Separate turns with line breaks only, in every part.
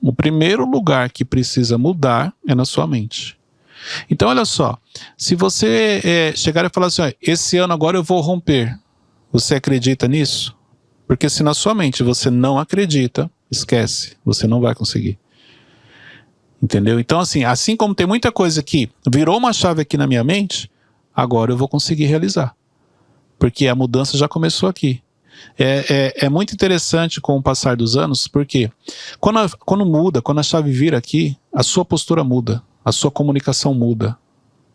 O primeiro lugar que precisa mudar é na sua mente. Então, olha só, se você chegar e falar assim, ó, esse ano agora eu vou romper, você acredita nisso? Porque se na sua mente você não acredita, esquece, você não vai conseguir. Entendeu? Então, assim como tem muita coisa que virou uma chave aqui na minha mente, agora eu vou conseguir realizar. Porque a mudança já começou aqui. É muito interessante com o passar dos anos, porque quando muda, quando a chave vira aqui, a sua postura muda, a sua comunicação muda,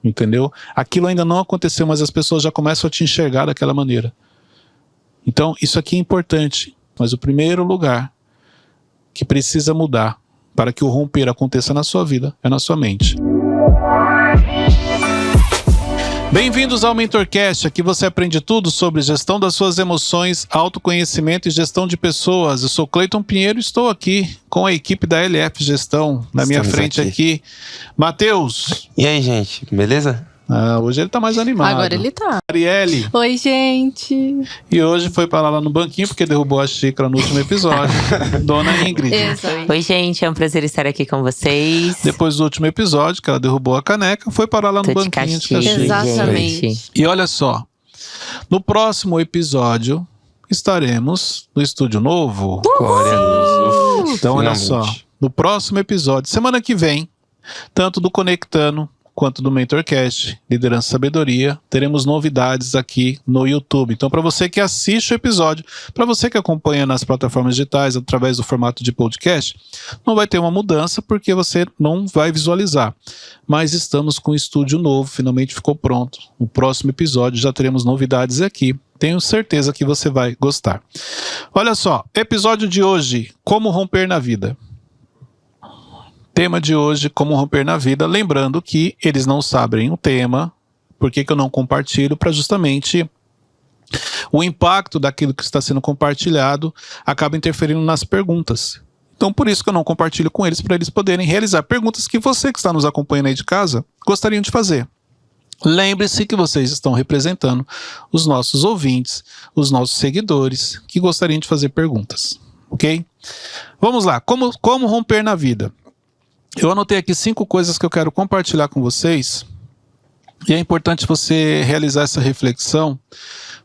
entendeu? Aquilo ainda não aconteceu, mas as pessoas já começam a te enxergar daquela maneira. Então, isso aqui é importante, mas o primeiro lugar que precisa mudar para que o romper aconteça na sua vida é na sua mente. Bem-vindos ao MentorCast, aqui você aprende tudo sobre gestão das suas emoções, autoconhecimento e gestão de pessoas. Eu sou Cleiton Pinheiro e estou aqui com a equipe da LF Gestão, na minha frente aqui. Matheus.
E aí, gente, beleza?
Hoje ele tá mais animado.
Agora ele tá.
Arielle.
Oi, gente.
E hoje foi parar lá no banquinho porque derrubou a xícara no último episódio. Dona Ingrid.
Exato.
Oi, gente, é um prazer estar aqui com vocês.
Depois do último episódio, que ela derrubou a caneca, foi parar lá no banquinho de castigo.
Exatamente.
E olha só, no próximo episódio estaremos no estúdio novo.
Glória a Deus.
Então olha só, no próximo episódio, semana que vem, tanto do Conectando quanto do MentorCast, Liderança e Sabedoria, teremos novidades aqui no YouTube. Então, para você que assiste o episódio, para você que acompanha nas plataformas digitais, através do formato de podcast, não vai ter uma mudança, porque você não vai visualizar. Mas estamos com um estúdio novo, finalmente ficou pronto. No próximo episódio já teremos novidades aqui. Tenho certeza que você vai gostar. Olha só, episódio de hoje, como romper na vida. Tema de hoje, como romper na vida. Lembrando que eles não sabem o tema, por que eu não compartilho? Para justamente o impacto daquilo que está sendo compartilhado acaba interferindo nas perguntas. Então por isso que eu não compartilho com eles, para eles poderem realizar perguntas que você que está nos acompanhando aí de casa gostariam de fazer. Lembre-se que vocês estão representando os nossos ouvintes, os nossos seguidores que gostariam de fazer perguntas, ok? Vamos lá, como romper na vida? Eu anotei aqui 5 coisas que eu quero compartilhar com vocês, e é importante você realizar essa reflexão,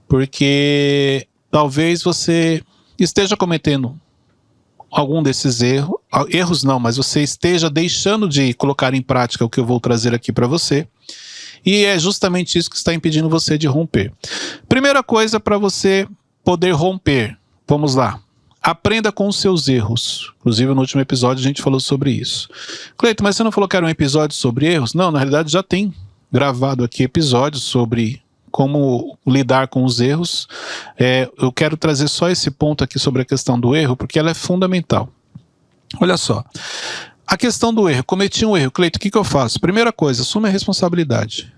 porque talvez você esteja cometendo algum desses erros não, mas você esteja deixando de colocar em prática o que eu vou trazer aqui para você, e é justamente isso que está impedindo você de romper. Primeira coisa para você poder romper, vamos lá. Aprenda com os seus erros. Inclusive no último episódio a gente falou sobre isso. Cleiton, mas você não falou que era um episódio sobre erros? Não, na realidade já tem gravado aqui episódios sobre como lidar com os erros. Eu quero trazer só esse ponto aqui sobre a questão do erro, porque ela é fundamental. Olha só, a questão do erro. Cometi um erro, Cleiton, o que eu faço? Primeira coisa, assume a responsabilidade.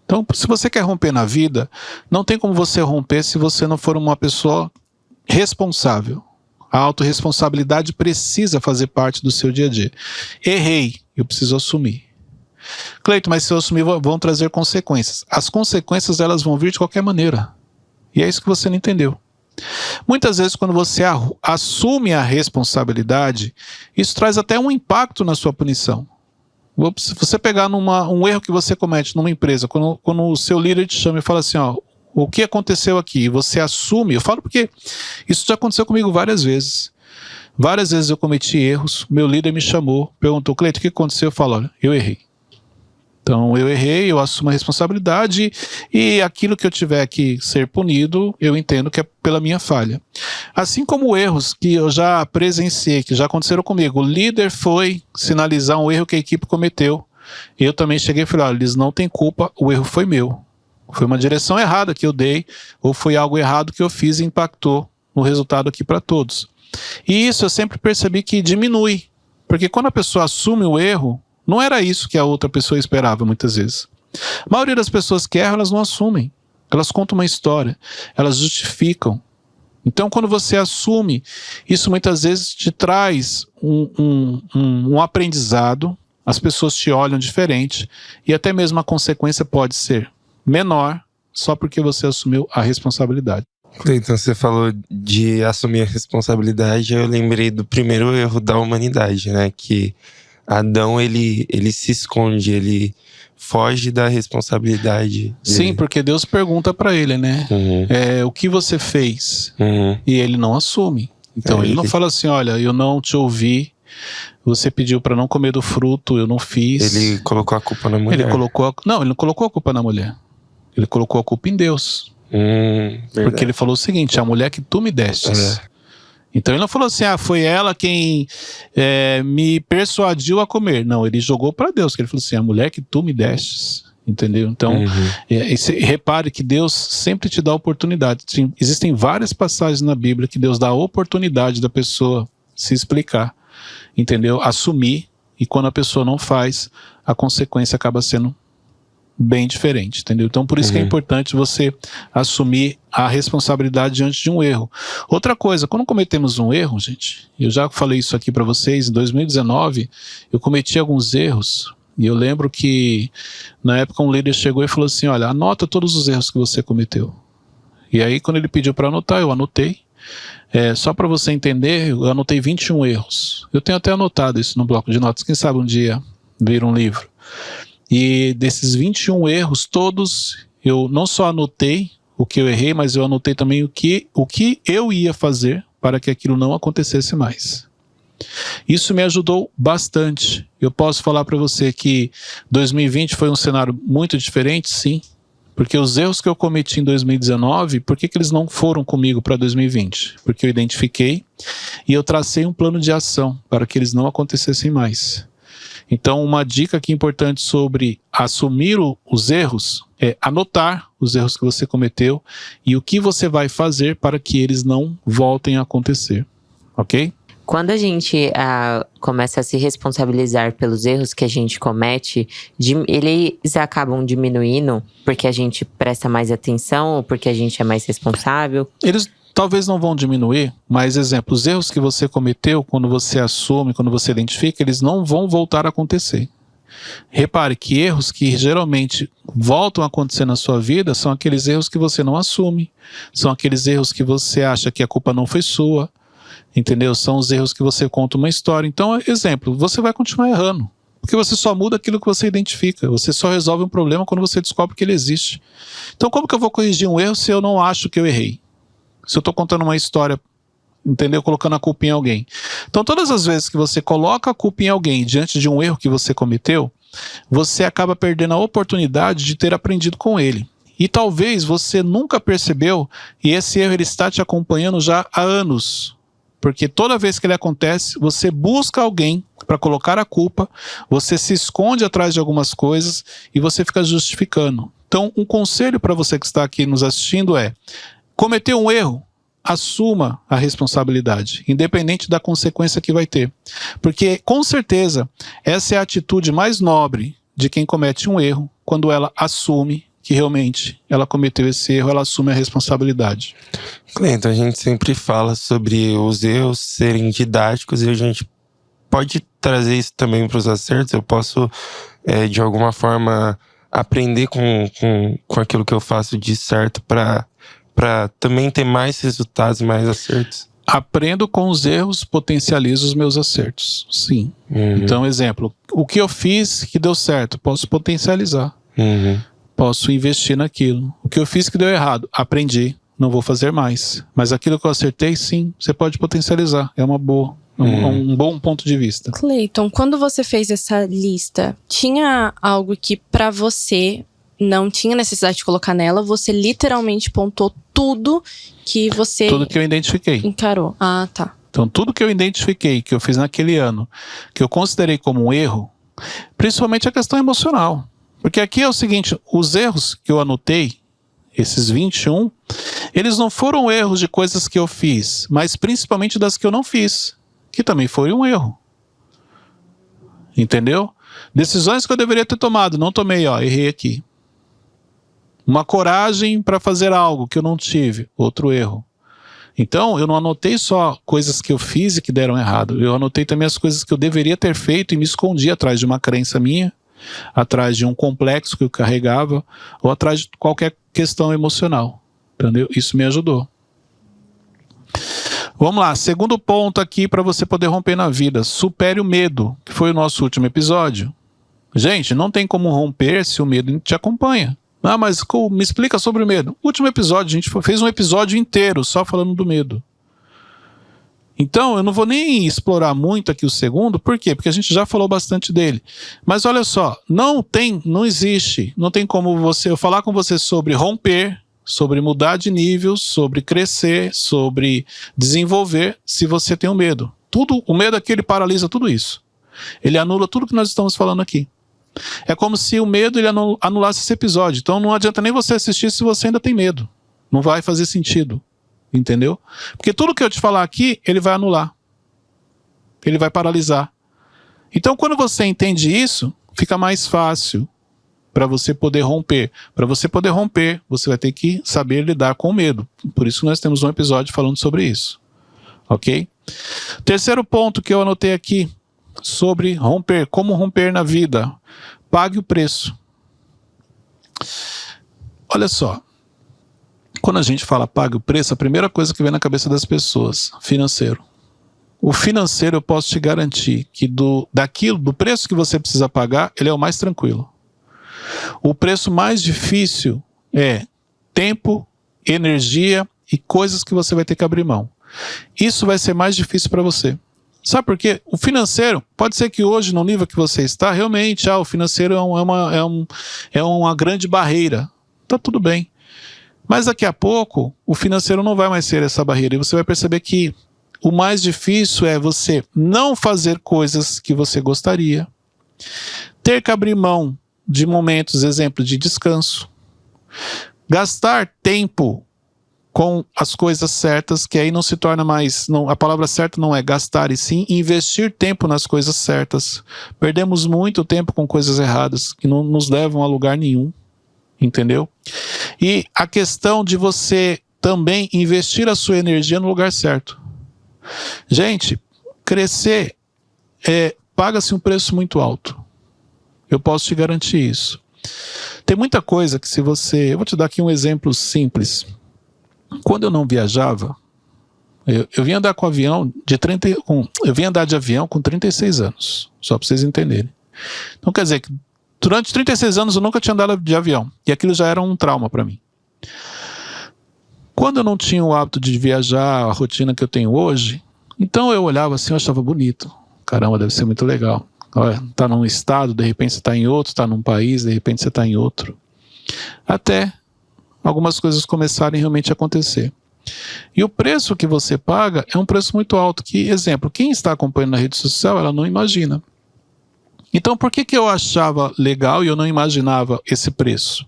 Então, se você quer romper na vida, não tem como você romper se você não for uma pessoa responsável. A autorresponsabilidade precisa fazer parte do seu dia a dia. Errei, eu preciso assumir. Cleiton, mas se eu assumir, vão trazer consequências. As consequências, elas vão vir de qualquer maneira. E é isso que você não entendeu. Muitas vezes, quando você assume a responsabilidade, isso traz até um impacto na sua punição. Se você pegar um erro que você comete numa empresa, quando o seu líder te chama e fala assim, ó, o que aconteceu aqui? E você assume, eu falo porque isso já aconteceu comigo várias vezes. Várias vezes eu cometi erros, meu líder me chamou, perguntou, Cleiton, o que aconteceu? Eu falo, olha, eu errei. Então eu errei, eu assumo a responsabilidade e aquilo que eu tiver que ser punido, eu entendo que é pela minha falha. Assim como erros que eu já presenciei, que já aconteceram comigo, o líder foi sinalizar um erro que a equipe cometeu. Eu também cheguei e falei, olha, eles não têm culpa, o erro foi meu. Foi uma direção errada que eu dei, ou foi algo errado que eu fiz e impactou no resultado aqui para todos. E isso eu sempre percebi que diminui, porque quando a pessoa assume o erro, não era isso que a outra pessoa esperava muitas vezes. A maioria das pessoas que erram, elas não assumem, elas contam uma história, elas justificam. Então quando você assume, isso muitas vezes te traz um aprendizado, as pessoas te olham diferente, e até mesmo a consequência pode ser menor, só porque você assumiu a responsabilidade.
Cleiton, você falou de assumir a responsabilidade, eu lembrei do primeiro erro da humanidade, né? Que Adão, ele se esconde, ele foge da responsabilidade dele.
Sim, porque Deus pergunta pra ele, né? O que você fez? E ele não assume. Então ele não fala assim, olha, eu não te ouvi, você pediu pra não comer do fruto, eu não fiz.
Ele colocou a culpa na mulher.
Ele não colocou a culpa na mulher. Ele colocou a culpa em Deus. Porque ele falou o seguinte, a mulher que tu me destes. Então ele não falou assim, foi ela quem me persuadiu a comer. Não, ele jogou para Deus, que ele falou assim, a mulher que tu me destes. Entendeu? Então, repare que Deus sempre te dá oportunidade. Existem várias passagens na Bíblia que Deus dá a oportunidade da pessoa se explicar, entendeu? Assumir, e quando a pessoa não faz, a consequência acaba sendo bem diferente, entendeu? Então por isso que é importante você assumir a responsabilidade diante de um erro. Outra coisa, quando cometemos um erro, gente, eu já falei isso aqui para vocês, em 2019 eu cometi alguns erros, e eu lembro que na época um líder chegou e falou assim, olha, anota todos os erros que você cometeu. E aí quando ele pediu para anotar, eu anotei. Só para você entender, eu anotei 21 erros. Eu tenho até anotado isso no bloco de notas, quem sabe um dia vir um livro. E desses 21 erros, todos, eu não só anotei o que eu errei, mas eu anotei também o que eu ia fazer para que aquilo não acontecesse mais. Isso me ajudou bastante. Eu posso falar para você que 2020 foi um cenário muito diferente, sim. Porque os erros que eu cometi em 2019, por que eles não foram comigo para 2020? Porque eu identifiquei e eu tracei um plano de ação para que eles não acontecessem mais. Então, uma dica aqui importante sobre assumir os erros é anotar os erros que você cometeu e o que você vai fazer para que eles não voltem a acontecer, ok?
Quando a gente começa a se responsabilizar pelos erros que a gente comete, eles acabam diminuindo porque a gente presta mais atenção ou porque a gente é mais responsável?
Eles talvez não vão diminuir, mas exemplo, os erros que você cometeu, quando você assume, quando você identifica, eles não vão voltar a acontecer. Repare que erros que geralmente voltam a acontecer na sua vida são aqueles erros que você não assume, são aqueles erros que você acha que a culpa não foi sua, entendeu? São os erros que você conta uma história. Então, exemplo, você vai continuar errando, porque você só muda aquilo que você identifica, você só resolve um problema quando você descobre que ele existe. Então, como que eu vou corrigir um erro se eu não acho que eu errei? Se eu estou contando uma história, entendeu? Colocando a culpa em alguém. Então, todas as vezes que você coloca a culpa em alguém diante de um erro que você cometeu, você acaba perdendo a oportunidade de ter aprendido com ele. E talvez você nunca percebeu e esse erro ele está te acompanhando já há anos. Porque toda vez que ele acontece, você busca alguém para colocar a culpa, você se esconde atrás de algumas coisas e você fica justificando. Então, um conselho para você que está aqui nos assistindo é: cometeu um erro, assuma a responsabilidade, independente da consequência que vai ter. Porque, com certeza, essa é a atitude mais nobre de quem comete um erro, quando ela assume que realmente ela cometeu esse erro, ela assume a responsabilidade.
Cleiton, a gente sempre fala sobre os erros serem didáticos e a gente pode trazer isso também para os acertos. Eu posso, de alguma forma, aprender com aquilo que eu faço de certo para também ter mais resultados, mais acertos.
Aprendo com os erros, potencializo os meus acertos. Sim. Então, exemplo, o que eu fiz que deu certo, posso potencializar. Posso investir naquilo. O que eu fiz que deu errado, aprendi, não vou fazer mais. Mas aquilo que eu acertei, sim, você pode potencializar. É uma boa, um bom ponto de vista.
Cleiton, quando você fez essa lista, tinha algo que pra você não tinha necessidade de colocar nela? Você literalmente pontou tudo que você...
Tudo que eu identifiquei.
Encarou. Ah, tá.
Então, tudo que eu identifiquei, que eu fiz naquele ano, que eu considerei como um erro, principalmente a questão emocional. Porque aqui é o seguinte, os erros que eu anotei, esses 21, eles não foram erros de coisas que eu fiz, mas principalmente das que eu não fiz, que também foi um erro. Entendeu? Decisões que eu deveria ter tomado, não tomei, errei aqui. Uma coragem para fazer algo que eu não tive, outro erro. Então, eu não anotei só coisas que eu fiz e que deram errado, eu anotei também as coisas que eu deveria ter feito e me escondi atrás de uma crença minha, atrás de um complexo que eu carregava, ou atrás de qualquer questão emocional, entendeu? Isso me ajudou. Vamos lá, segundo ponto aqui para você poder romper na vida. Supere o medo, que foi o nosso último episódio. Gente, não tem como romper se o medo te acompanha. Ah, mas me explica sobre o medo. Último episódio, a gente fez um episódio inteiro só falando do medo. Então, eu não vou nem explorar muito aqui o segundo, por quê? Porque a gente já falou bastante dele. Mas olha só, não existe, não tem como eu falar com você sobre romper, sobre mudar de nível, sobre crescer, sobre desenvolver, se você tem um medo. O medo aqui, ele paralisa tudo isso. Ele anula tudo que nós estamos falando aqui. É como se o medo ele anulasse esse episódio. Então não adianta nem você assistir se você ainda tem medo. Não vai fazer sentido. Entendeu? Porque tudo que eu te falar aqui, ele vai anular. Ele vai paralisar. Então quando você entende isso, fica mais fácil para você poder romper. Para você poder romper, você vai ter que saber lidar com o medo. Por isso nós temos um episódio falando sobre isso. Ok? Terceiro ponto que eu anotei aqui sobre romper, como romper na vida. Pague o preço. Olha só. Quando a gente fala pague o preço, a primeira coisa que vem na cabeça das pessoas, financeiro. O financeiro eu posso te garantir que do preço que você precisa pagar, ele é o mais tranquilo. O preço mais difícil é tempo, energia e coisas que você vai ter que abrir mão. Isso vai ser mais difícil para você. Sabe por quê? O financeiro, pode ser que hoje, no nível que você está, realmente, o financeiro é uma grande barreira. Tá tudo bem. Mas daqui a pouco, o financeiro não vai mais ser essa barreira. E você vai perceber que o mais difícil é você não fazer coisas que você gostaria. Ter que abrir mão de momentos, exemplo, de descanso. Gastar tempo com as coisas certas, que aí não se torna mais... a palavra certa não é gastar, e sim investir tempo nas coisas certas. Perdemos muito tempo com coisas erradas, que não nos levam a lugar nenhum. Entendeu? E a questão de você também investir a sua energia no lugar certo. Gente, crescer paga-se um preço muito alto. Eu posso te garantir isso. Tem muita coisa que eu vou te dar aqui um exemplo simples. Quando eu não viajava, eu vim andar com avião eu vim andar de avião com 36 anos, só para vocês entenderem. Então quer dizer que durante 36 anos eu nunca tinha andado de avião. E aquilo já era um trauma para mim. Quando eu não tinha o hábito de viajar, a rotina que eu tenho hoje, então eu olhava assim, eu achava bonito. Caramba, deve ser muito legal. Olha, tá num estado, de repente você está em outro, está num país, de repente você está em outro. Até algumas coisas começarem realmente a acontecer. E o preço que você paga é um preço muito alto. Que, exemplo, quem está acompanhando na rede social, ela não imagina. Então, por que eu achava legal e eu não imaginava esse preço?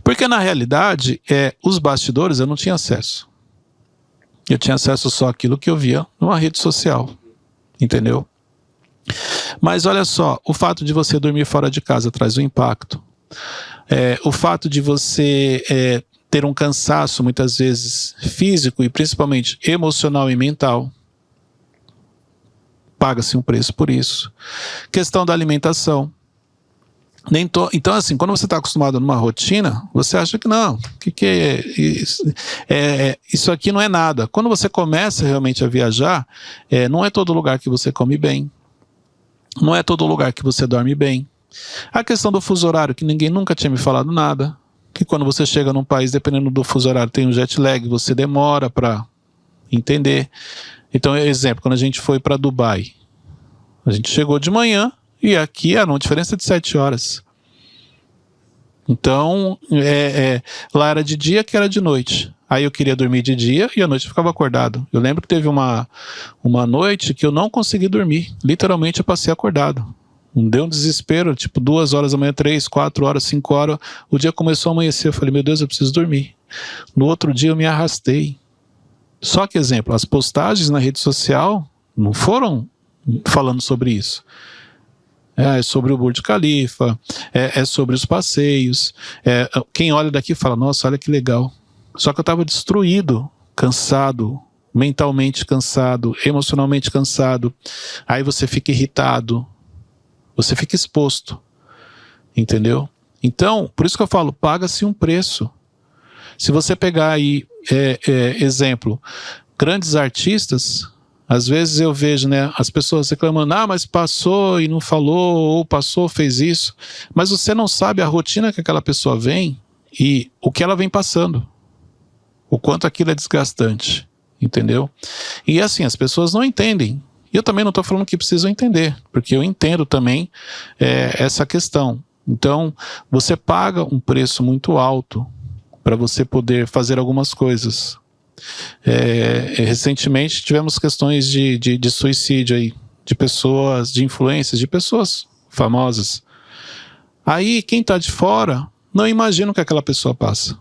Porque, na realidade, os bastidores eu não tinha acesso. Eu tinha acesso só àquilo que eu via numa rede social. Entendeu? Mas olha só, o fato de você dormir fora de casa traz um impacto. O fato de você ter um cansaço, muitas vezes, físico e principalmente emocional e mental. Paga-se um preço por isso. Questão da alimentação. Então, assim, quando você está acostumado numa rotina, você acha que não, que é isso? Isso aqui não é nada. Quando você começa realmente a viajar, não é todo lugar que você come bem. Não é todo lugar que você dorme bem. A questão do fuso horário, que ninguém nunca tinha me falado nada. Que quando você chega num país, dependendo do fuso horário, tem um jet lag, você demora para entender. Então, exemplo, quando a gente foi para Dubai, a gente chegou de manhã e aqui era uma diferença de 7 horas. Então, lá era de dia, que era de noite. Aí eu queria dormir de dia e à noite eu ficava acordado. Eu lembro que teve uma noite que eu não consegui dormir. Literalmente eu passei acordado. Deu um desespero, tipo 2 horas da manhã, 3, 4 horas, 5 horas. O dia começou a amanhecer, eu falei, meu Deus, eu preciso dormir. No outro dia eu me arrastei. Só que, exemplo, as postagens na rede social não foram falando sobre isso. É sobre o Burj Khalifa, é sobre os passeios. Quem olha daqui fala, nossa, olha que legal. Só que eu estava destruído, cansado, mentalmente cansado, emocionalmente cansado. Aí você fica irritado, você fica exposto, entendeu? Então, por isso que eu falo, paga-se um preço. Se você pegar aí exemplo, grandes artistas, às vezes eu vejo, né, as pessoas reclamando, mas passou e não falou, ou passou, fez isso. Mas você não sabe a rotina que aquela pessoa vem e o que ela vem passando. O quanto aquilo é desgastante, entendeu? E assim, as pessoas não entendem. E eu também não estou falando que precisam entender, porque eu entendo também essa questão. Então, você paga um preço muito alto para você poder fazer algumas coisas. Recentemente tivemos questões de suicídio aí, de pessoas, de influências, de pessoas famosas. Aí quem está de fora não imagina o que aquela pessoa passa.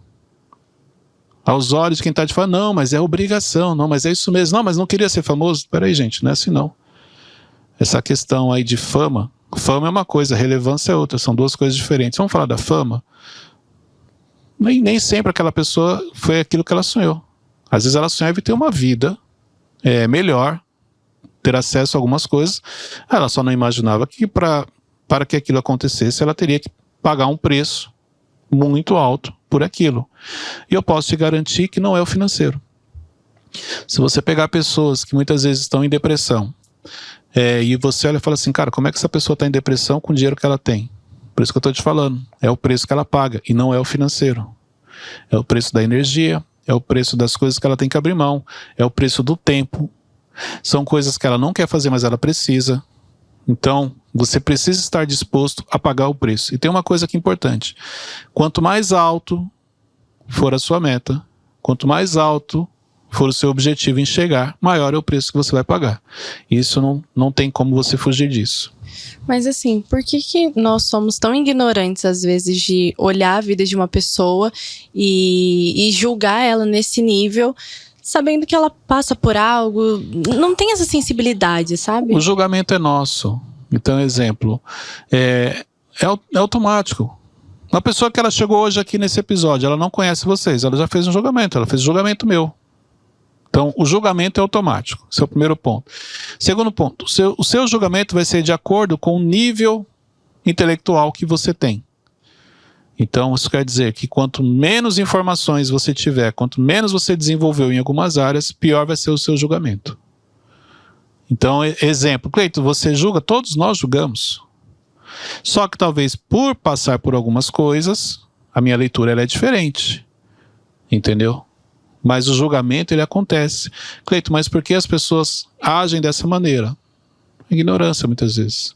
Aos olhos de quem está de fora, não, mas é obrigação, não, mas é isso mesmo, não, mas não queria ser famoso. Peraí, gente, não é assim não. Essa questão aí de fama é uma coisa, relevância é outra, são duas coisas diferentes. Vamos falar da fama? Nem sempre aquela pessoa foi aquilo que ela sonhou. Às vezes ela sonhava em ter uma vida melhor, ter acesso a algumas coisas. Ela só não imaginava que para que aquilo acontecesse, ela teria que pagar um preço muito alto por aquilo. E eu posso te garantir que não é o financeiro. Se você pegar pessoas que muitas vezes estão em depressão, e você olha e fala assim, cara, como é que essa pessoa está em depressão com o dinheiro que ela tem? Por isso que eu estou te falando, é o preço que ela paga e não é o financeiro. É o preço da energia, é o preço das coisas que ela tem que abrir mão, é o preço do tempo. São coisas que ela não quer fazer, mas ela precisa. Então, você precisa estar disposto a pagar o preço. E tem uma coisa que é importante. Quanto mais alto for a sua meta, quanto mais alto for o seu objetivo em chegar, maior é o preço que você vai pagar. Isso não tem como você fugir disso.
Mas assim, por que nós somos tão ignorantes às vezes de olhar a vida de uma pessoa e julgar ela nesse nível, sabendo que ela passa por algo, não tem essa sensibilidade, sabe?
O julgamento é nosso. Então, exemplo, é automático. Uma pessoa que ela chegou hoje aqui nesse episódio, ela não conhece vocês, ela já fez um julgamento, ela fez um julgamento meu. Então, o julgamento é automático. Esse é o primeiro ponto. Segundo ponto, o seu julgamento vai ser de acordo com o nível intelectual que você tem. Então, isso quer dizer que quanto menos informações você tiver, quanto menos você desenvolveu em algumas áreas, pior vai ser o seu julgamento. Então, exemplo, Cleito, você julga? Todos nós julgamos. Só que talvez por passar por algumas coisas, a minha leitura ela é diferente. Entendeu? Mas o julgamento, ele acontece. Cleito, mas por que as pessoas agem dessa maneira? Ignorância, muitas vezes.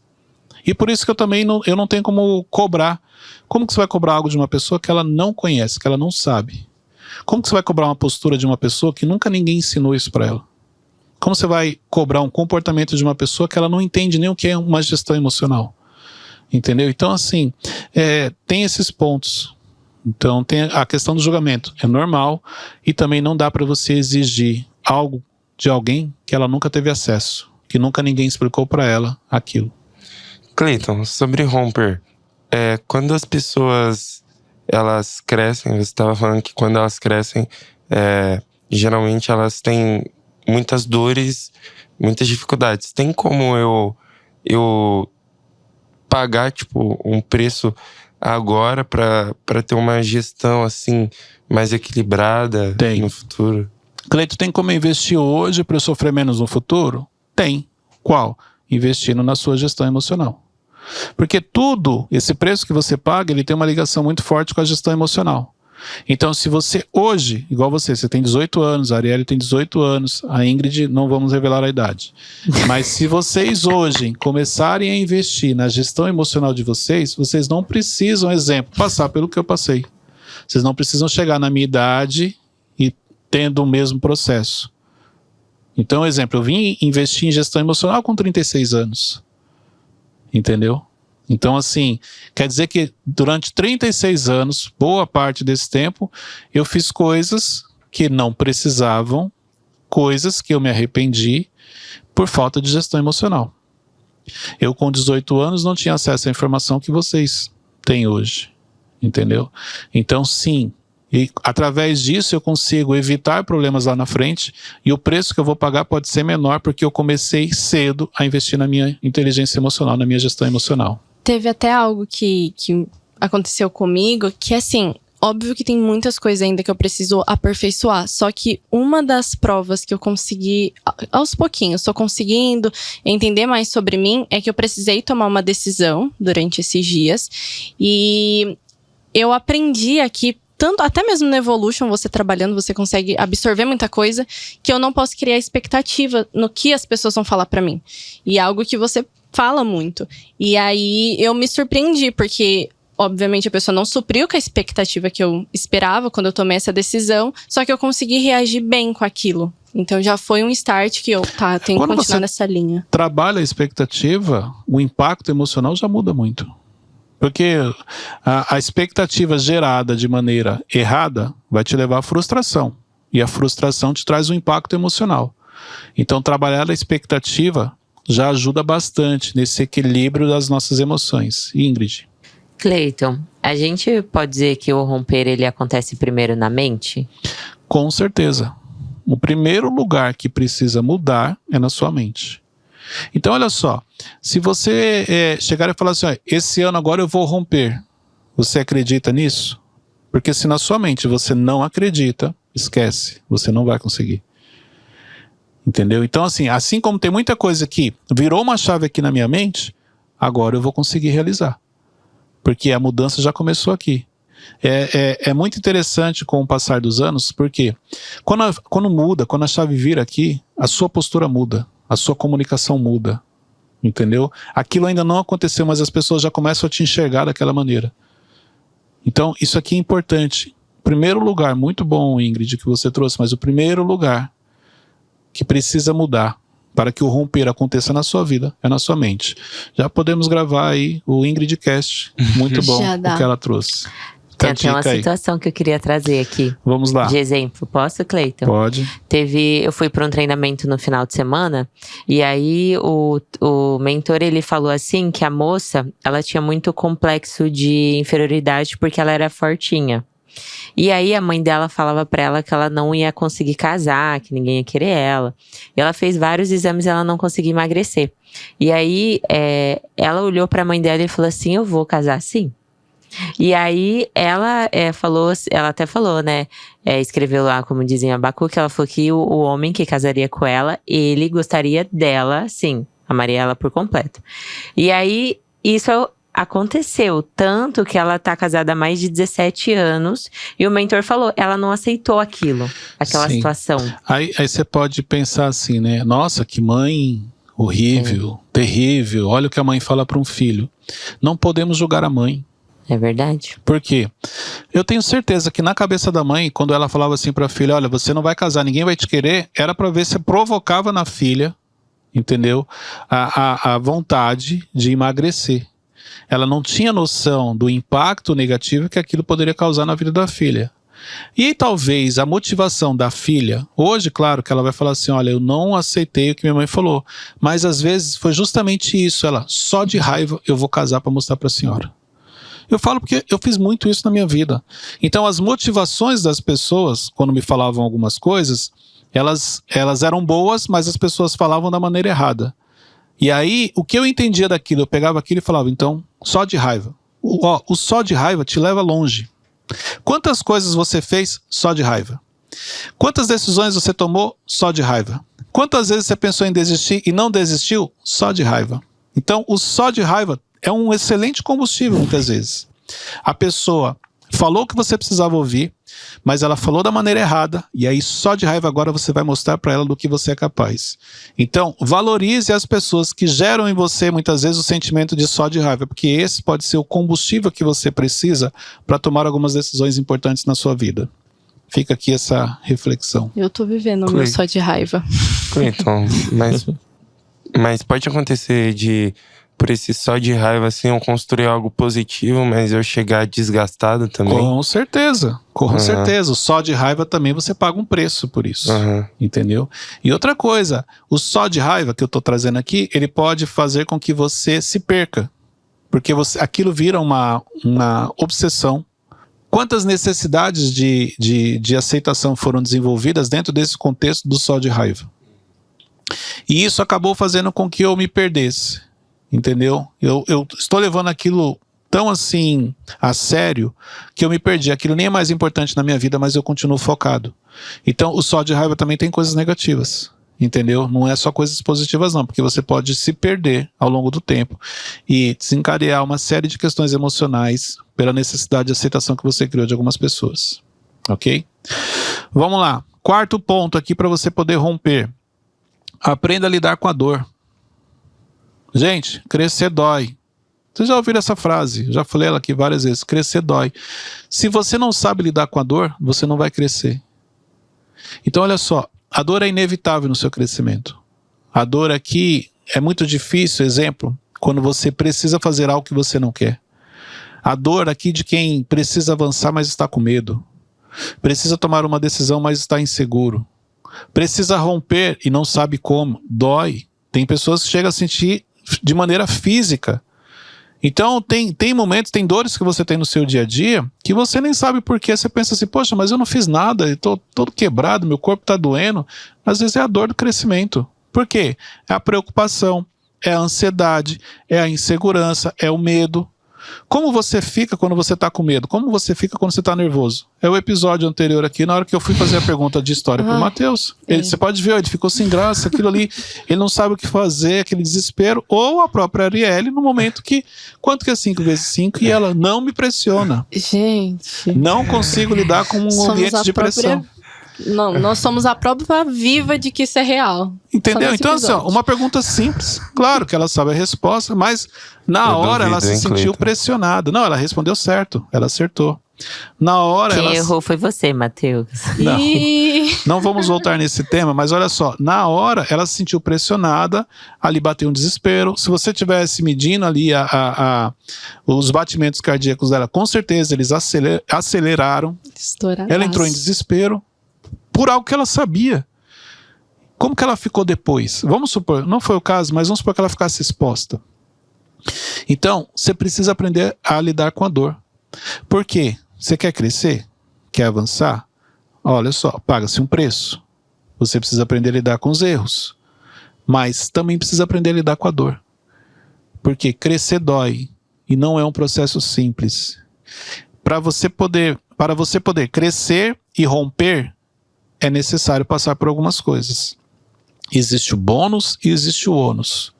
E por isso que eu não tenho como cobrar. Como que você vai cobrar algo de uma pessoa que ela não conhece, que ela não sabe? Como que você vai cobrar uma postura de uma pessoa que nunca ninguém ensinou isso para ela? Como você vai cobrar um comportamento de uma pessoa que ela não entende nem o que é uma gestão emocional? Entendeu? Então, assim, tem esses pontos. Então, tem a questão do julgamento. É normal e também não dá para você exigir algo de alguém que ela nunca teve acesso, que nunca ninguém explicou para ela aquilo.
Cleiton, sobre romper, quando as pessoas elas crescem, você estava falando que quando elas crescem, geralmente elas têm muitas dores, muitas dificuldades. Tem como eu pagar tipo um preço agora para ter uma gestão assim mais equilibrada no futuro?
Cleito, tem como investir hoje para eu sofrer menos no futuro? Tem. Qual? Investindo na sua gestão emocional. Porque tudo, esse preço que você paga, ele tem uma ligação muito forte com a gestão emocional. Então, se você hoje, igual você tem 18 anos, a Arielle tem 18 anos, a Ingrid, não vamos revelar a idade. Mas se vocês hoje começarem a investir na gestão emocional de vocês, vocês não precisam, exemplo, passar pelo que eu passei. Vocês não precisam chegar na minha idade e tendo o mesmo processo. Então, exemplo, eu vim investir em gestão emocional com 36 anos. Entendeu? Então, assim, quer dizer que durante 36 anos, boa parte desse tempo, eu fiz coisas que não precisavam, coisas que eu me arrependi por falta de gestão emocional. Eu, com 18 anos, não tinha acesso à informação que vocês têm hoje. Entendeu? Então, sim, e através disso eu consigo evitar problemas lá na frente e o preço que eu vou pagar pode ser menor porque eu comecei cedo a investir na minha inteligência emocional, na minha gestão emocional.
Teve até algo que aconteceu comigo, que assim, óbvio que tem muitas coisas ainda que eu preciso aperfeiçoar. Só que uma das provas que eu consegui, aos pouquinhos, tô conseguindo entender mais sobre mim, é que eu precisei tomar uma decisão durante esses dias. E eu aprendi aqui, tanto, até mesmo no Evolution, você trabalhando, você consegue absorver muita coisa, que eu não posso criar expectativa no que as pessoas vão falar pra mim. E é algo que você fala muito. E aí eu me surpreendi, porque obviamente a pessoa não supriu com a expectativa que eu esperava quando eu tomei essa decisão, só que eu consegui reagir bem com aquilo. Então já foi um start que eu tenho que continuar nessa linha.
Trabalha a expectativa, o impacto emocional já muda muito. Porque a expectativa gerada de maneira errada vai te levar à frustração. E a frustração te traz um impacto emocional. Então trabalhar a expectativa já ajuda bastante nesse equilíbrio das nossas emoções. Ingrid.
Cleiton, a gente pode dizer que o romper ele acontece primeiro na mente?
Com certeza. O primeiro lugar que precisa mudar é na sua mente. Então olha só, se você chegar e falar assim, esse ano agora eu vou romper, você acredita nisso? Porque se na sua mente você não acredita, esquece, você não vai conseguir. Entendeu? Então assim como tem muita coisa que virou uma chave aqui na minha mente, agora eu vou conseguir realizar. Porque a mudança já começou aqui. É muito interessante com o passar dos anos, porque quando muda, quando a chave vira aqui, a sua postura muda, a sua comunicação muda, entendeu? Aquilo ainda não aconteceu, mas as pessoas já começam a te enxergar daquela maneira. Então, isso aqui é importante. Primeiro lugar, muito bom, Ingrid, que você trouxe, mas o primeiro lugar que precisa mudar para que o romper aconteça na sua vida, é na sua mente. Já podemos gravar aí o Ingrid Cast, muito bom o que ela trouxe.
Tem até uma situação que eu queria trazer aqui.
Vamos lá.
De exemplo, posso, Cleiton?
Pode.
Eu fui para um treinamento no final de semana, e aí o mentor, ele falou assim, que a moça, ela tinha muito complexo de inferioridade porque ela era fortinha. E aí a mãe dela falava pra ela que ela não ia conseguir casar, que ninguém ia querer ela. E ela fez vários exames e ela não conseguia emagrecer. E aí ela olhou pra mãe dela e falou assim, eu vou casar sim. E aí ela falou, ela até falou, né, escreveu lá, como dizem Abacuque, ela falou que o homem que casaria com ela, ele gostaria dela, sim, amaria ela por completo. E aí isso aconteceu, tanto que ela tá casada há mais de 17 anos e o mentor falou, ela não aceitou aquela
Sim.
situação.
Aí você pode pensar assim, né? Nossa, que mãe horrível, terrível. Olha o que a mãe fala para um filho. Não podemos julgar a mãe.
É verdade.
Por quê? Eu tenho certeza que na cabeça da mãe, quando ela falava assim para a filha, olha, você não vai casar, ninguém vai te querer, era para ver se provocava na filha, entendeu? A vontade de emagrecer. Ela não tinha noção do impacto negativo que aquilo poderia causar na vida da filha. E talvez a motivação da filha, hoje, claro, que ela vai falar assim, olha, eu não aceitei o que minha mãe falou, mas às vezes foi justamente isso, ela, só de raiva eu vou casar para mostrar para a senhora. Eu falo porque eu fiz muito isso na minha vida. Então as motivações das pessoas, quando me falavam algumas coisas, elas eram boas, mas as pessoas falavam da maneira errada. E aí, o que eu entendia daquilo, eu pegava aquilo e falava, então, só de raiva. O só de raiva te leva longe. Quantas coisas você fez só de raiva? Quantas decisões você tomou só de raiva? Quantas vezes você pensou em desistir e não desistiu só de raiva? Então, o só de raiva é um excelente combustível, muitas vezes. A pessoa falou o que você precisava ouvir, mas ela falou da maneira errada, e aí só de raiva agora você vai mostrar para ela do que você é capaz. Então, valorize as pessoas que geram em você muitas vezes o sentimento de só de raiva, porque esse pode ser o combustível que você precisa para tomar algumas decisões importantes na sua vida. Fica aqui essa reflexão.
Eu tô vivendo o meu só de raiva.
Então, mas pode acontecer por esse só de raiva, assim, eu construir algo positivo, mas eu chegar desgastado também.
Com certeza, com certeza. O só de raiva também você paga um preço por isso, entendeu? E outra coisa, o só de raiva que eu tô trazendo aqui, ele pode fazer com que você se perca, porque aquilo vira uma obsessão. Quantas necessidades de aceitação foram desenvolvidas dentro desse contexto do só de raiva? E isso acabou fazendo com que eu me perdesse. Entendeu? Eu estou levando aquilo tão assim a sério que eu me perdi. Aquilo nem é mais importante na minha vida, mas eu continuo focado. Então, o só de raiva também tem coisas negativas, entendeu? Não é só coisas positivas não, porque você pode se perder ao longo do tempo e desencadear uma série de questões emocionais pela necessidade de aceitação que você criou de algumas pessoas, ok? Vamos lá, quarto ponto aqui para você poder romper. Aprenda a lidar com a dor. Gente, crescer dói. Vocês já ouviram essa frase? Já falei ela aqui várias vezes. Crescer dói. Se você não sabe lidar com a dor, você não vai crescer. Então olha só, a dor é inevitável no seu crescimento. A dor aqui é muito difícil, exemplo, quando você precisa fazer algo que você não quer. A dor aqui de quem precisa avançar, mas está com medo. Precisa tomar uma decisão, mas está inseguro. Precisa romper e não sabe como. Dói. Tem pessoas que chegam a sentir de maneira física. Então tem momentos, tem dores que você tem no seu dia a dia que você nem sabe por quê. Você pensa assim, poxa, mas eu não fiz nada, eu tô todo quebrado, meu corpo tá doendo. Às vezes é a dor do crescimento. Por quê? É a preocupação, é a ansiedade, é a insegurança, é o medo. Como você fica quando você tá com medo? Como você fica quando você tá nervoso? É o episódio anterior aqui, na hora que eu fui fazer a pergunta de história pro Matheus. Você pode ver, ele ficou sem graça, aquilo ali, ele não sabe o que fazer, aquele desespero. Ou a própria Arielle, no momento que, quanto que é 5 vezes 5? E ela não me pressiona.
Gente.
Não consigo lidar com um ambiente de pressão.
Não, nós somos a prova viva de que isso é real.
Entendeu? Então, assim, ó, uma pergunta simples. Claro que ela sabe a resposta, mas na hora ela se sentiu pressionada. Não, ela respondeu certo, ela acertou. Na hora
Quem errou foi você, Matheus.
Não vamos voltar nesse tema, mas olha só, na hora ela se sentiu pressionada, ali bateu um desespero. Se você tivesse medindo ali os batimentos cardíacos dela, com certeza eles aceleraram. Ela entrou em desespero por algo que ela sabia. Como que ela ficou depois? Vamos supor, não foi o caso, mas vamos supor que ela ficasse exposta. Então, você precisa aprender a lidar com a dor. Por quê? Você quer crescer? Quer avançar? Olha só, paga-se um preço. Você precisa aprender a lidar com os erros. Mas também precisa aprender a lidar com a dor. Porque crescer dói. E não é um processo simples. Para você poder crescer e romper, é necessário passar por algumas coisas. Existe o bônus e existe o ônus.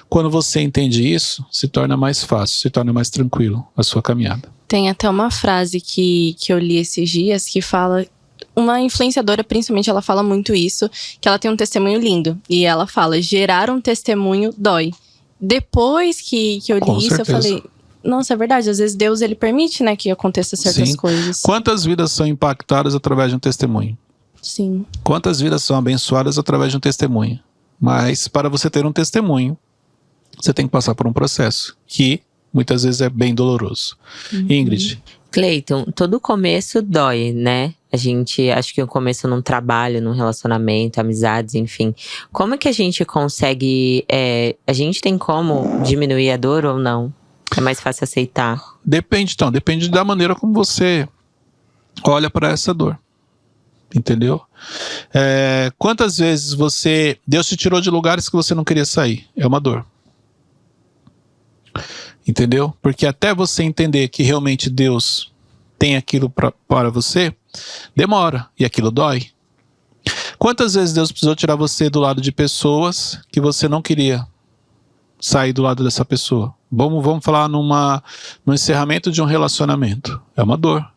Quando você entende isso, se torna mais fácil, se torna mais tranquilo a sua caminhada.
Tem até uma frase que eu li esses dias que fala... Uma influenciadora, principalmente, ela fala muito isso, que ela tem um testemunho lindo. E ela fala, gerar um testemunho dói. Depois que eu li isso, eu falei... Nossa, é verdade. Às vezes Deus, ele permite, né, que aconteça certas coisas.
Quantas vidas são impactadas através de um testemunho?
Sim.
Quantas vidas são abençoadas através de um testemunho? Mas para você ter um testemunho, você tem que passar por um processo que muitas vezes é bem doloroso. Ingrid.
Cleiton, todo começo dói, né? A gente, acho que o começo num trabalho, num relacionamento, amizades, enfim. Como é que a gente consegue, a gente tem como diminuir a dor ou não? É mais fácil aceitar? Depende
da maneira como você olha para essa dor. Entendeu? Quantas vezes Deus te tirou de lugares que você não queria sair? É uma dor. Entendeu? Porque até você entender que realmente Deus tem aquilo para você, demora. E aquilo dói. Quantas vezes Deus precisou tirar você do lado de pessoas que você não queria sair do lado dessa pessoa? Vamos falar no encerramento de um relacionamento. É uma dor.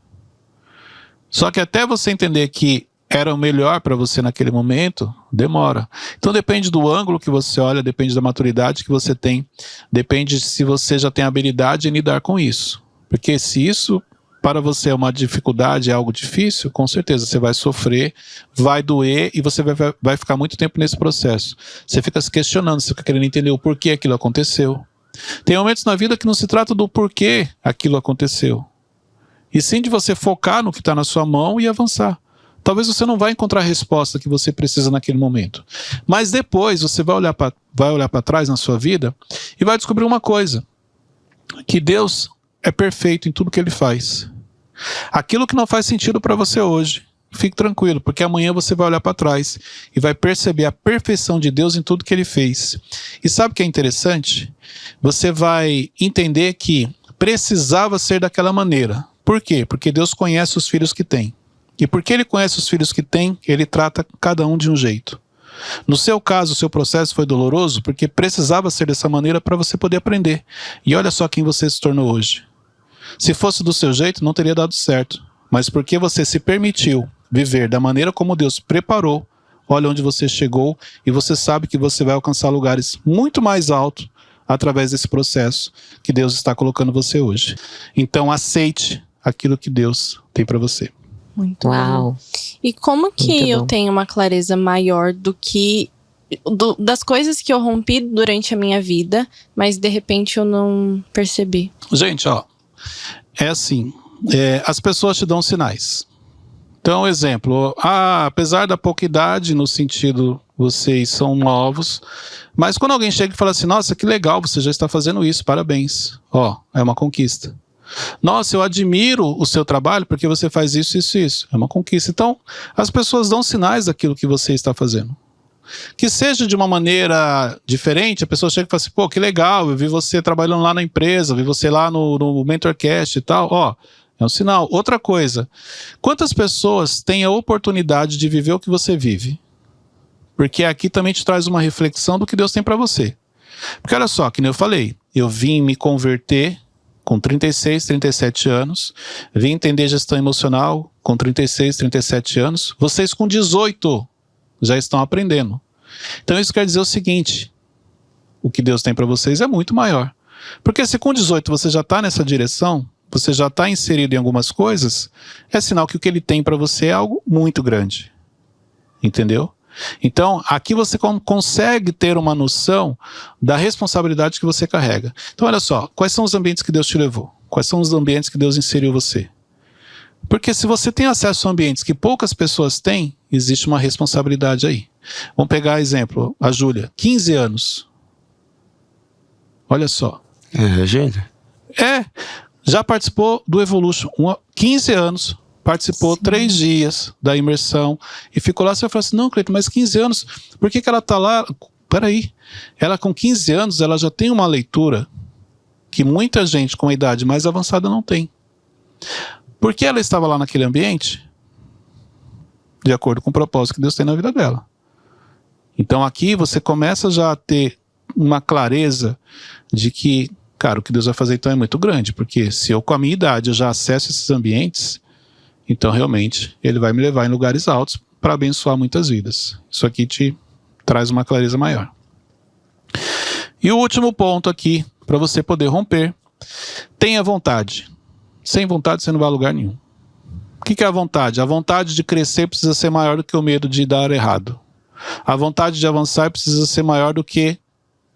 Só que até você entender que era o melhor para você naquele momento, demora. Então depende do ângulo que você olha, depende da maturidade que você tem, depende se você já tem habilidade em lidar com isso. Porque se isso para você é uma dificuldade, é algo difícil, com certeza você vai sofrer, vai doer e você vai ficar muito tempo nesse processo. Você fica se questionando, você fica querendo entender o porquê aquilo aconteceu. Tem momentos na vida que não se trata do porquê aquilo aconteceu, e sim de você focar no que está na sua mão e avançar. Talvez você não vai encontrar a resposta que você precisa naquele momento, mas depois você vai olhar para trás na sua vida e vai descobrir uma coisa, que Deus é perfeito em tudo que Ele faz. Aquilo que não faz sentido para você hoje, fique tranquilo, porque amanhã você vai olhar para trás e vai perceber a perfeição de Deus em tudo que Ele fez. E sabe o que é interessante? Você vai entender que precisava ser daquela maneira. Por quê? Porque Deus conhece os filhos que tem. E porque Ele conhece os filhos que tem, Ele trata cada um de um jeito. No seu caso, o seu processo foi doloroso porque precisava ser dessa maneira para você poder aprender. E olha só quem você se tornou hoje. Se fosse do seu jeito, não teria dado certo. Mas porque você se permitiu viver da maneira como Deus preparou, olha onde você chegou e você sabe que você vai alcançar lugares muito mais altos através desse processo que Deus está colocando você hoje. Então aceite aquilo que Deus tem para você.
Muito
Uau.
bom. E como que
Muito
eu
bom.
tenho uma clareza maior das coisas que eu rompi durante a minha vida, mas de repente eu não percebi?
Gente, ó, é assim, as pessoas te dão sinais. Então, exemplo, apesar da pouca idade, no sentido, vocês são novos, mas quando alguém chega e fala assim, nossa, que legal, você já está fazendo isso, parabéns. Ó, é uma conquista. Nossa, eu admiro o seu trabalho porque você faz isso, isso, isso. É uma conquista. Então, as pessoas dão sinais daquilo que você está fazendo. Que seja de uma maneira diferente, a pessoa chega e fala assim, pô, que legal, eu vi você trabalhando lá na empresa, vi você lá no MentorCast e tal, ó, é um sinal. Outra coisa, quantas pessoas têm a oportunidade de viver o que você vive? Porque aqui também te traz uma reflexão do que Deus tem para você. Porque olha só, que nem eu falei, eu vim me converter com 36, 37 anos, vim entender gestão emocional com 36, 37 anos, vocês com 18 já estão aprendendo. Então isso quer dizer o seguinte, o que Deus tem para vocês é muito maior. Porque se com 18 você já está nessa direção, você já está inserido em algumas coisas, é sinal que o que Ele tem para você é algo muito grande. Entendeu? Então, aqui você consegue ter uma noção da responsabilidade que você carrega. Então, olha só, quais são os ambientes que Deus te levou? Quais são os ambientes que Deus inseriu você? Porque se você tem acesso a ambientes que poucas pessoas têm, existe uma responsabilidade aí. Vamos pegar exemplo, a Júlia, 15 anos. Olha só.
Gente.
Já participou do Evolution, 15 anos. Participou 3 dias da imersão e ficou lá. Você vai falar assim, não, Cleiton, mas 15 anos, por que ela está lá? Peraí, ela com 15 anos, ela já tem uma leitura que muita gente com a idade mais avançada não tem. Por que ela estava lá naquele ambiente? De acordo com o propósito que Deus tem na vida dela. Então aqui você começa já a ter uma clareza de que, cara, o que Deus vai fazer então é muito grande, porque se eu com a minha idade eu já acesso esses ambientes, então realmente Ele vai me levar em lugares altos para abençoar muitas vidas. Isso aqui te traz uma clareza maior. E o último ponto aqui, para você poder romper, tenha vontade. Sem vontade você não vai a lugar nenhum. O que é a vontade? A vontade de crescer precisa ser maior do que o medo de dar errado. A vontade de avançar precisa ser maior do que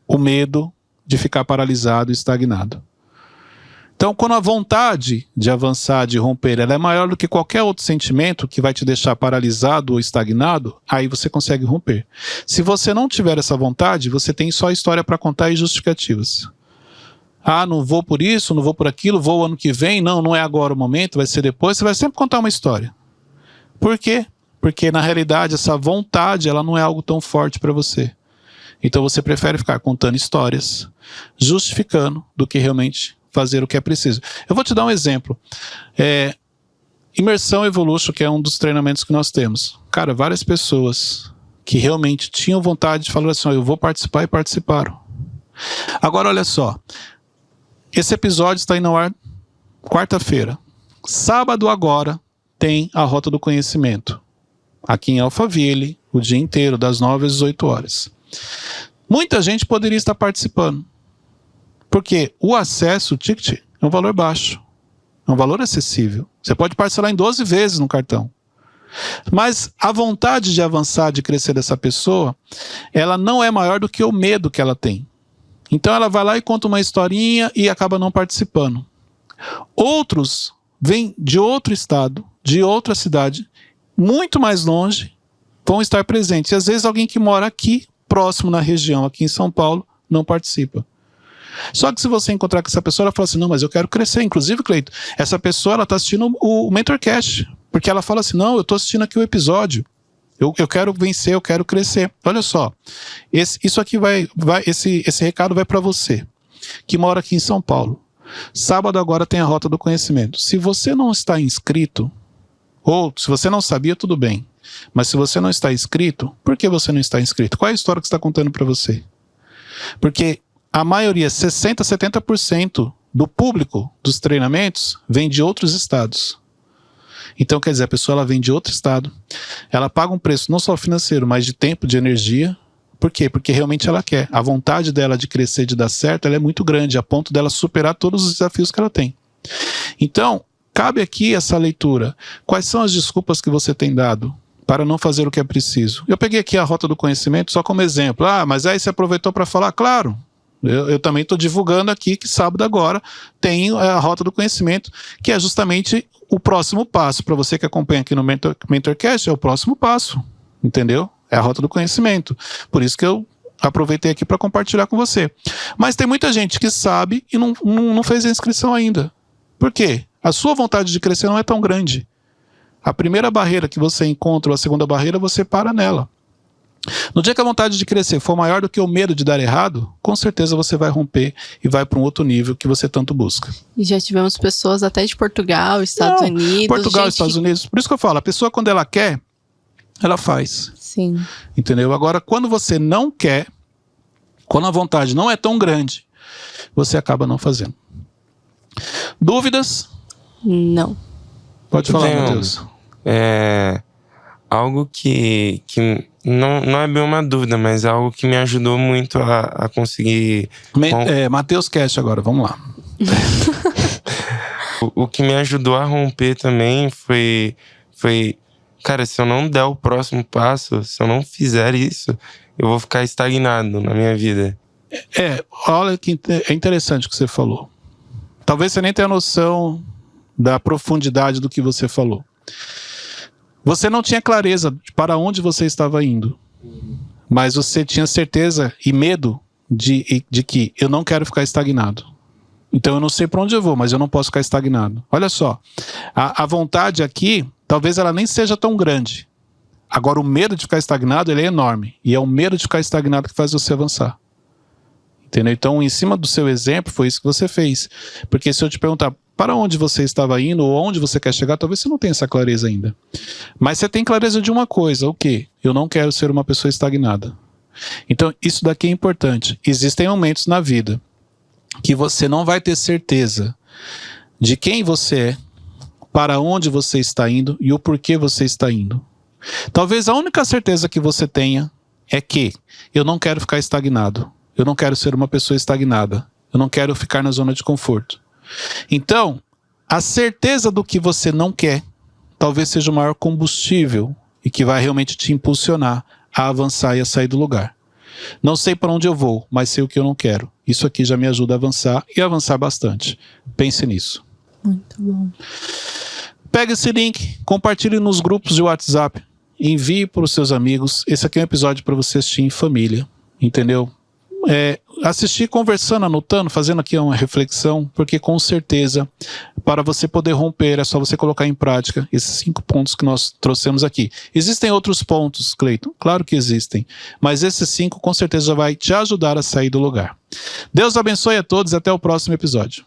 o medo de ficar paralisado e estagnado. Então, quando a vontade de avançar, de romper, ela é maior do que qualquer outro sentimento que vai te deixar paralisado ou estagnado, aí você consegue romper. Se você não tiver essa vontade, você tem só história para contar e justificativas. Ah, não vou por isso, não vou por aquilo, vou ano que vem, não é agora o momento, vai ser depois. Você vai sempre contar uma história. Por quê? Porque na realidade essa vontade ela não é algo tão forte para você. Então você prefere ficar contando histórias, justificando, do que realmente fazer o que é preciso. Eu vou te dar um exemplo. Imersão Evolution, que é um dos treinamentos que nós temos. Cara, várias pessoas que realmente tinham vontade de falar assim, eu vou participar e participaram. Agora olha só, esse episódio está indo ao ar quarta-feira. Sábado agora tem a Rota do Conhecimento. Aqui em Alphaville, o dia inteiro, das 9 às 18 horas. Muita gente poderia estar participando. Porque o acesso, o ticket, é um valor baixo. É um valor acessível. Você pode parcelar em 12 vezes no cartão. Mas a vontade de avançar, de crescer dessa pessoa, ela não é maior do que o medo que ela tem. Então ela vai lá e conta uma historinha e acaba não participando. Outros vêm de outro estado, de outra cidade, muito mais longe, vão estar presentes. E às vezes alguém que mora aqui, próximo na região, aqui em São Paulo, não participa. Só que se você encontrar com essa pessoa, ela fala assim, não, mas eu quero crescer. Inclusive, Cleiton, essa pessoa, ela está assistindo o MentorCast, porque ela fala assim, não, eu estou assistindo aqui o episódio, eu quero vencer, eu quero crescer. Olha só, esse recado vai para você, que mora aqui em São Paulo. Sábado agora tem a Rota do Conhecimento. Se você não está inscrito, ou se você não sabia, tudo bem. Mas se você não está inscrito, por que você não está inscrito? Qual é a história que você está contando para você? Porque a maioria, 60%, 70% do público dos treinamentos vem de outros estados. Então, quer dizer, a pessoa ela vem de outro estado, ela paga um preço não só financeiro, mas de tempo, de energia. Por quê? Porque realmente ela quer. A vontade dela de crescer, de dar certo, ela é muito grande, a ponto dela superar todos os desafios que ela tem. Então, cabe aqui essa leitura. Quais são as desculpas que você tem dado para não fazer o que é preciso? Eu peguei aqui a Rota do Conhecimento só como exemplo. Ah, mas aí você aproveitou para falar? Claro. Eu também estou divulgando aqui que sábado agora tem a Rota do Conhecimento, que é justamente o próximo passo. Para você que acompanha aqui no Mentorcast, é o próximo passo, entendeu? É a Rota do Conhecimento. Por isso que eu aproveitei aqui para compartilhar com você. Mas tem muita gente que sabe e não fez a inscrição ainda. Por quê? A sua vontade de crescer não é tão grande. A primeira barreira que você encontra, ou a segunda barreira, você para nela. No dia que a vontade de crescer for maior do que o medo de dar errado, com certeza você vai romper e vai para um outro nível que você tanto busca.
E já tivemos pessoas até de Portugal, Estados Unidos.
Portugal, Estados Unidos. Por isso que eu falo, a pessoa quando ela quer, ela faz.
Sim.
Entendeu? Agora, quando você não quer, quando a vontade não é tão grande, você acaba não fazendo. Dúvidas?
Não.
Pode falar, Matheus.
Algo que não é bem uma dúvida, mas é algo que me ajudou muito a conseguir...
Matheus Cash agora, vamos lá.
O que me ajudou a romper também foi... Cara, se eu não der o próximo passo, se eu não fizer isso, eu vou ficar estagnado na minha vida.
Olha que é interessante o que você falou. Talvez você nem tenha noção da profundidade do que você falou. Você não tinha clareza de para onde você estava indo, mas você tinha certeza e medo de que eu não quero ficar estagnado. Então eu não sei para onde eu vou, mas eu não posso ficar estagnado. Olha só, a vontade aqui, talvez ela nem seja tão grande. Agora o medo de ficar estagnado, ele é enorme. E é o medo de ficar estagnado que faz você avançar. Entendeu? Então, em cima do seu exemplo, foi isso que você fez. Porque se eu te perguntar para onde você estava indo ou onde você quer chegar, talvez você não tenha essa clareza ainda. Mas você tem clareza de uma coisa, o quê? Eu não quero ser uma pessoa estagnada. Então, isso daqui é importante. Existem momentos na vida que você não vai ter certeza de quem você é, para onde você está indo e o porquê você está indo. Talvez a única certeza que você tenha é que eu não quero ficar estagnado. Eu não quero ser uma pessoa estagnada. Eu não quero ficar na zona de conforto. Então, a certeza do que você não quer talvez seja o maior combustível e que vai realmente te impulsionar a avançar e a sair do lugar. Não sei para onde eu vou, mas sei o que eu não quero. Isso aqui já me ajuda a avançar e avançar bastante. Pense nisso.
Muito bom.
Pega esse link, compartilhe nos grupos de WhatsApp, envie para os seus amigos. Esse aqui é um episódio para você assistir em família, entendeu? Assistir conversando, anotando, fazendo aqui uma reflexão, porque com certeza, para você poder romper, é só você colocar em prática esses 5 pontos que nós trouxemos aqui. Existem outros pontos, Cleiton? Claro que existem, mas esses 5 com certeza já vai te ajudar a sair do lugar. Deus abençoe a todos e até o próximo episódio.